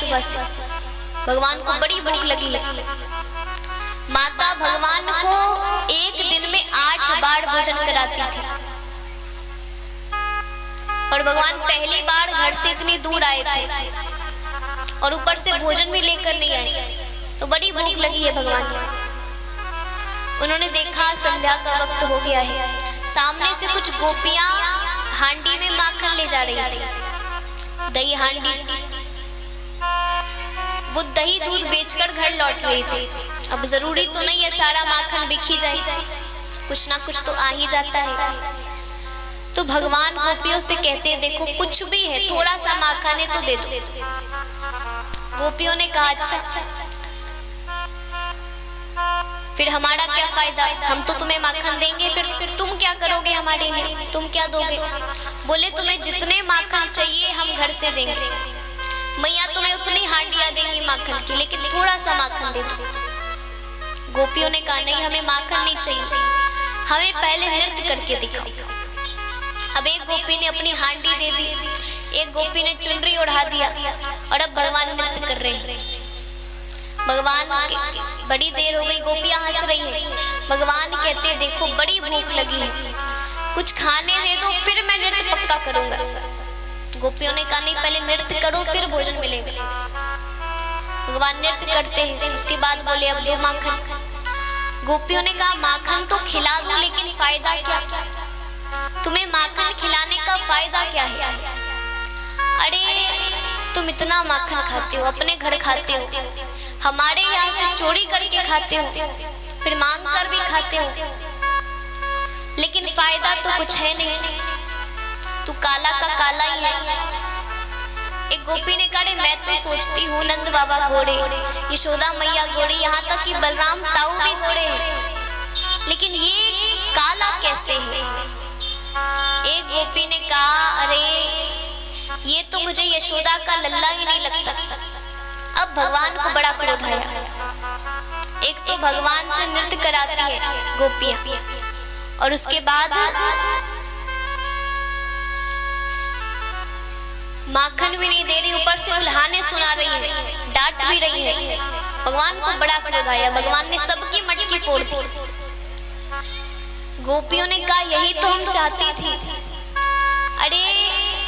सुबह से, भगवान को बड़ी भूख लगी है। माता भगवान को एक दिन में 8 बार भोजन कराती थी और भगवान पहली बार घर से इतनी दूर आए थे और ऊपर से भोजन भी लेकर नहीं आए, तो बड़ी भूख लगी है भगवान को। उन्होंने देखा संध्या का वक्त हो गया है, सामने से कुछ गोपियां हांडी में माखन ले जा रही थी, दही हांडी। वो दही दूध बेचकर घर लौट रही थी। अब जरूरी तो नहीं है सारा माखन बिखी जाए, कुछ ना कुछ तो आ ही जाता है। तो भगवान गोपियों से कहते हैं देखो कुछ भी है, थोड़ा सा माखन है तो दे दो। गोपियों ने कहा अच्छा, फिर हमारा क्या फायदा, हम तो तुम्हें माखन देंगे, फिर तुम क्या करोगे हमारे लिए, तुम क्या दोगे? बोले तुम्हें जितने माखन चाहिए हम घर से देंगे, मैया तुम्हें उतनी हांडियां देंगी माखन की, लेकिन थोड़ा सा माखन दे दो। गोपियों ने कहा नहीं, हमें माखन नहीं चाहिए, हमें पहले नृत्य करके दिखाओ। अब एक गोपी ने अपनी हांडी दे दी, एक गोपी ने चुनरी उड़ा दिया और अब भगवान नृत्य कर रहे हैं। भगवान बड़ी देर हो गई, गोपियां हंस रही है। भगवान कहते देखो बड़ी भूख लगी है, कुछ खाने दे दो फिर मैं नृत्य पक्का करूंगा। गोपियों ने कहा नहीं, पहले नृत्य करो फिर भोजन मिलेगा। भगवान नृत्य करते हैं, उसके बाद बोले अब दो माखन। गोपियों ने कहा माखन तो खिला दो, लेकिन फायदा क्या, तुम्हें माखन खिलाने का फायदा क्या है? अरे तुम इतना माखन खाते हो, अपने घर खाते हो, हमारे यहाँ से चोरी करके खाते हो, फिर मांग कर भी खाते हो, लेकिन फायदा तो कुछ है नहीं, तू काला का काला ही है। एक गोपी ने कहा मैं तो सोचती हूँ नंद बाबा घोड़े, यशोदा मैया घोड़े, यहाँ तक कि बलराम ताऊ भी घोड़े हैं, लेकिन ये काला कैसे है? एक गोपी ने कहा अरे ये तो मुझे यशोदा का लल्ला ही नहीं लगता। अब भगवान को बड़ा क्रोध आया। एक तो भगवान से नृत्य कराती है गोपियां और उसके बाद माखन भी नहीं दे रही, ऊपर से उल्हाने सुना रही है, डांट भी रही है। भगवान को बड़ा क्रोध आया, भगवान ने सबकी मटकी फोड़ दी। गोपियों ने कहा यही तो हम चाहती थी, अरे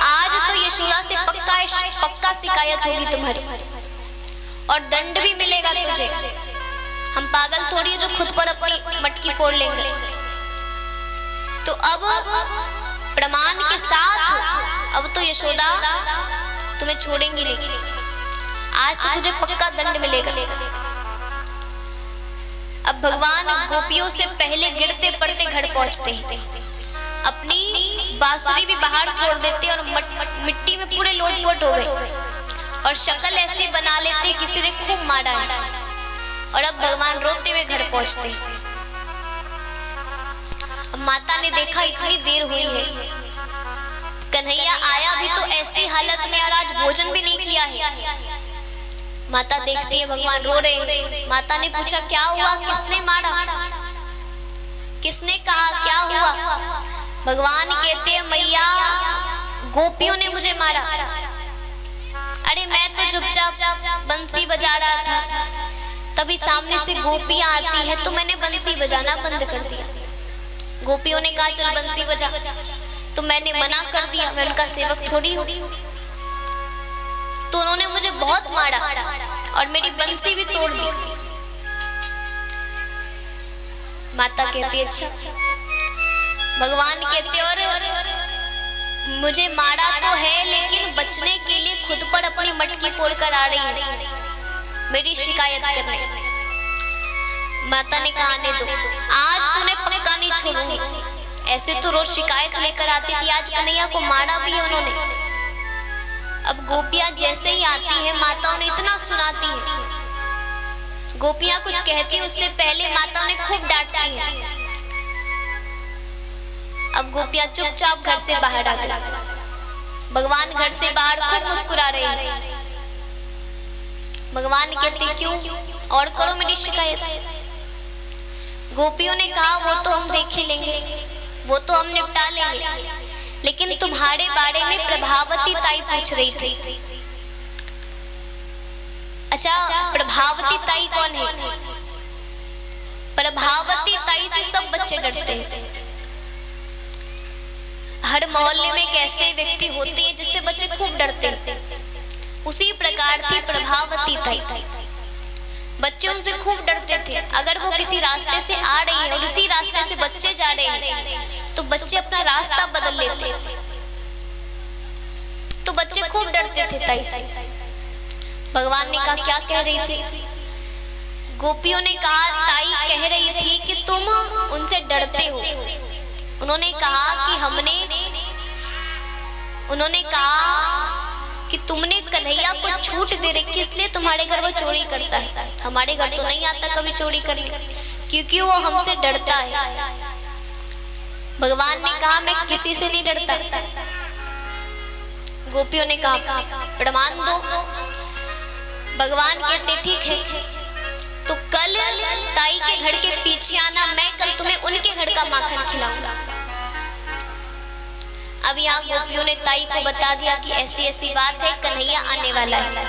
आज तो यशोदा से पक्का शिकायत होगी तुम्हारी और दंड भी मिलेगा तुझे। हम पागल थोड़ी है जो खुद पर अपनी मटकी फोड़ लेंगे। तो अब प्रमाण के साथ अब तो यशोदा तुम्हें छोड़ेंगी नहीं, आज तो तुझे पक्का दंड मिलेगा। अब भगवान गोपियों से पहले गिरते पड़ते घर पहुंचते हैं, अपनी बांसुरी भी बाहर छोड़ देते और मिट्टी में पूरे लोटपोट हो गए और शक्ल ऐसी बना लेते किसी ने खूब मारा है। और अब भगवान रोते हुए घर पहुंचते। अब माता ने देखा इतनी देर हुई है, कन्हैया आया भी तो ऐसी हालत में और आज भोजन भी नहीं किया है। माता देखती है भगवान रो रहे हैं। माता ने पूछा क्या हुआ, किसने मारा, किसने कहा क्या हुआ? भगवान कहते हैं मैया गोपियों ने मुझे मारा। अरे मैं तो चुपचाप बंसी बजा रहा था, तभी सामने से गोपियां आती है तो मैंने बंसी बजाना बंद कर दिया। गोपियों ने कहा चल बंसी बजा, तो मैंने मना कर दिया, मैं उनका सेवक थोड़ी हूँ। तो उन्होंने मुझे बहुत मारा और मेरी बंसी भी तोड़ दी। माता कहती अच्छा। भगवान कहते और मुझे मारा तो है, लेकिन बचने के लिए खुद पर अपनी मटकी फोड़कर आ रही है मेरी शिकायत करने। माता ने कहा आने दो, आज तूने पक्का नहीं छोड़ूंगी। ऐसे तो रोज शिकायत लेकर आती थी, आज कन्हैया को मारा भी उन्होंने। अब गोपियां जैसे ही आती हैं माता उन्हें इतना सुनाती है, गोपियां कुछ कहती उससे पहले माता उन्हें खूब डांटती है। अब गोपियां चुपचाप घर से बाहर आ गई। भगवान घर से बाहर खूब मुस्कुरा रहे हैं। भगवान कहते क्यों, और करो मेरी शिकायत। गोपियों ने कहा वो तो हम देख ही लेंगे, वो तो हम निपटा लेंगे, लेकिन तुम्हारे बारे में प्रभावती ताई पूछ रही थी। अच्छा, प्रभावती ताई कौन है? प्रभावती ताई से सब बच्चे डरते हैं। हर मोहल्ले में एक ऐसे व्यक्ति होते हैं जिससे बच्चे खूब डरते हैं। उसी प्रकार थी प्रभावती ताई। बच्चे उनसे खूब डरते थे। अगर वो किसी रास्ते से आ रही है और उसी रास्ते से बच्चे जा रहे हैं तो बच्चे अपना रास्ता बदल लेते। तो बच्चे खूब डरते थे ताई से। भगवान ने कहा क्या कह रही थी? गोपियों ने कहा ताई कह रही थी कि तुम उनसे डरते हो। उन्होंने कहा कि तुमने कन्हैया को छूट दे रखी इसलिए तुम्हारे घर वो चोरी करता है। हमारे घर तो नहीं आता कभी चोरी करने, क्योंकि वो हमसे डरता है। भगवान ने कहा मैं किसी से नहीं डरता। गोपियों ने कहा प्रमाण दो। भगवान कहते ठीक है, तो कल ताई के घर के पीछे आना, मैं कल तुम्हें उनके घर का माखन खिलाऊंगा। अब यहाँ गोपियों ने ताई को बता दिया कि ऐसी ऐसी बात है, कन्हैया आने वाला है।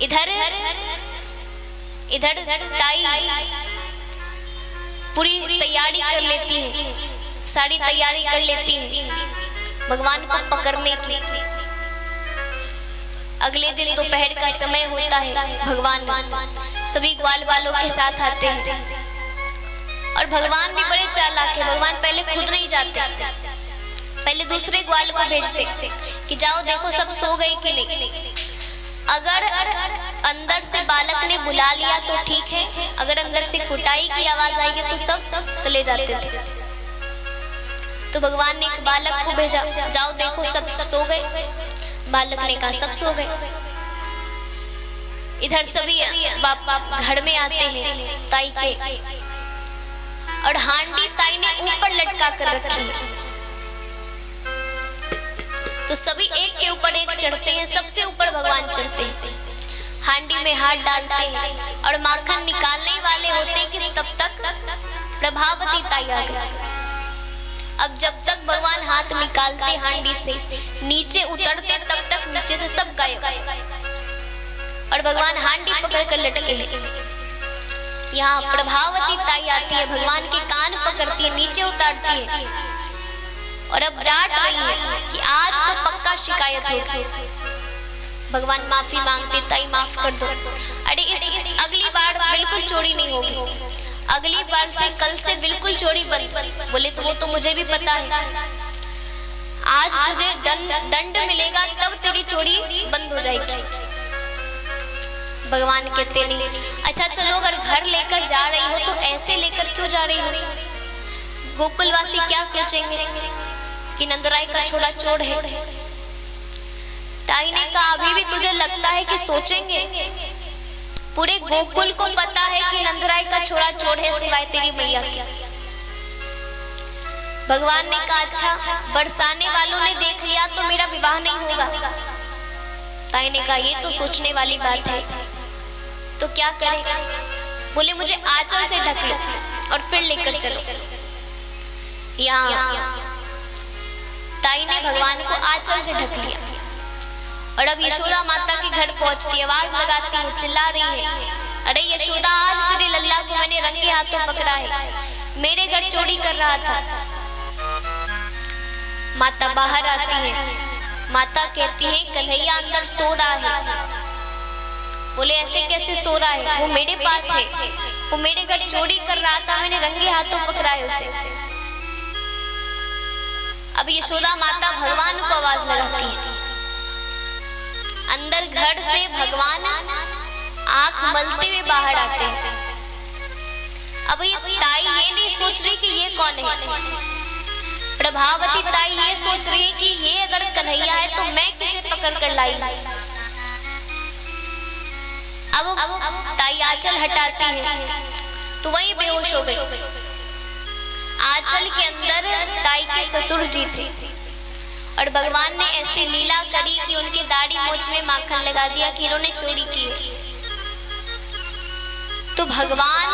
इधर ताई पूरी तैयारी कर लेती है, सारी तैयारी कर लेती है भगवान को पकड़ने की। अगले दिन दोपहर का समय होता है। भगवान सभी ग्वाल वालों के साथ आते हैं और भगवान भी बड़े चालाक है। भगवान पहले खुद नहीं जाते, पहले दूसरे ग्वाल को भेजते कि जाओ देखो सब सो गए कि नहीं। अगर अंदर से बालक ने बुला लिया तो ठीक है, अगर अंदर से कुटाई की आवाज आएगी तो सब चले जाते थे। तो भगवान ने एक बालक को भेजा, जाओ देखो सब सो गए। बालक ने कहा सब सो गए। इधर सभी बाप घर में आते हैं ताई के, और हांडी ताई ने ऊपर लटका कर रखी है। तो सभी एक के ऊपर एक चढ़ते हैं, सबसे ऊपर भगवान चढ़ते हैं, हांडी में हाथ डालते हैं और माखन निकालने वाले होते हैं कि तब तक प्रभावती ताई आ गई। अब जब तक भगवान हाथ निकालते हांडी से नीचे उतरते तब तक नीचे से सब गायब, और भगवान हांडी पकड़ कर लटके हैं। यहाँ प्रभावती ताई आती है, भगवान के कान पकड़ती है, नीचे उतारती है और अब डांट रही है कि आज तो पक्का शिकायत होगी। भगवान माफी मांगते, ताई माफ कर दो। अरे इस अगली बार बिल्कुल चोरी नहीं होगी, अगली बार से कल से बिल्कुल चोरी बंद। बोले तो वो तो मुझे भी पता है, आज तुझे दंड मिलेगा तब तेरी चोरी बंद हो जाएगी। भगवान कहते नहीं, अच्छा चलो अगर घर लेकर जा रही हो तो ऐसे लेकर क्यों जा रही हो? गोकुलवासी क्या सोचेंगे कि नंदराय का छोड़ा चोर है। ताई ने कहा अभी भी तुझे लगता है कि सोचेंगे? पूरे गोकुल को पता है कि नंदराय का छोड़ा चोर है सिवाय तेरी मैया के। भगवान ने कहा अच्छा बरसाने वालों ने देख लिया तो मेरा विवाह नहीं होगा। ताई ने कहा ये तो सोचने वाली बात है, तो क्या करें? बोले मुझे आंचल से ढक लो और फिर लेकर चलो। यहाँ ताई ने भगवान को आंचल से ढक लिया और अब यशोदा माता के घर पहुंचती, आवाज लगाती है, चिल्ला रही है, अरे यशोदा आज तेरे लल्ला को मैंने रंगे हाथों पकड़ा है, मेरे घर चोरी कर रहा था। माता बाहर आती है, माता कहती है कन्हैया अंदर सो रहा है। बोले ऐसे कैसे सो रहा है? वो मेरे पास है, वो मेरे घर चोरी कर रहा था, मैंने रंगे हाथों पकड़ा है उसे। अब यशोदा माता भगवान को आवाज लगाती है, अंदर घर से भगवान आंख मलते हुए बाहर आते हैं। अब ये ताई ये नहीं सोच रही कि ये कौन है, प्रभावती ताई ये सोच रही है कि ये अगर कन्हैया है तो मैं किसे पकड़ कर लाई। अब ताई आंचल हटाती है तो वही बेहोश हो गई। आंचल के अंदर ताई के ससुर जी थे और भगवान ने ऐसी लीला करी कि उनके दाढ़ी मूंछ में माखन लगा दिया कि इन्होंने चोरी की है। तो भगवान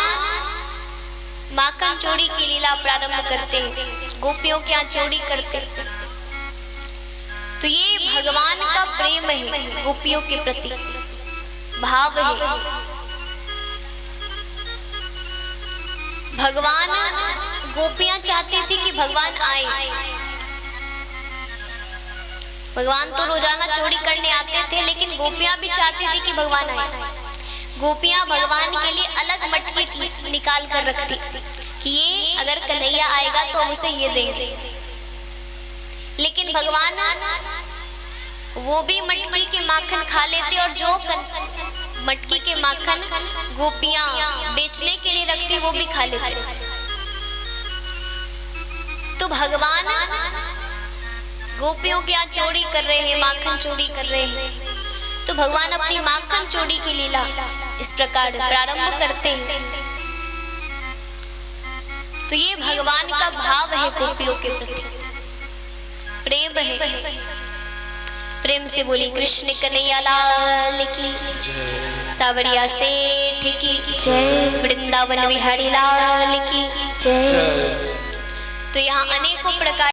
माखन चोरी की लीला प्रारंभ करते हैं, गोपियों के यहाँ चोरी करते। तो ये भगवान का प्रेम है गोपियों के प्रति। भाव है। भगवान, गोपियां चाहती थी कि भगवान आए। भगवान तो रोजाना चोरी करने आते थे, लेकिन गोपियां भी चाहती थी कि भगवान आए। गोपियां भगवान के लिए अलग मटकी निकाल कर रखती कि ये अगर कन्हैया आएगा तो हम उसे ये देंगे। लेकिन भगवान वो भी मटकी के माखन खा लेते, और जो मटकी के माखन गोपियां बेचने के लिए रखती वो भी खा लेते। तो भगवान गोपियों के यहाँ चोरी कर रहे हैं, माखन चोरी कर रहे हैं। तो भगवान अपनी माखन चोरी की लीला इस प्रकार प्रारंभ करते हैं। तो ये भगवान का भाव है गोपियों के प्रति, प्रेम है। प्रेम से बोली कृष्ण कन्हैया लाल की, सावरिया सेठ की जय, वृंदावन बिहारी लाल की जय। तो यहाँ अनेकों प्रकार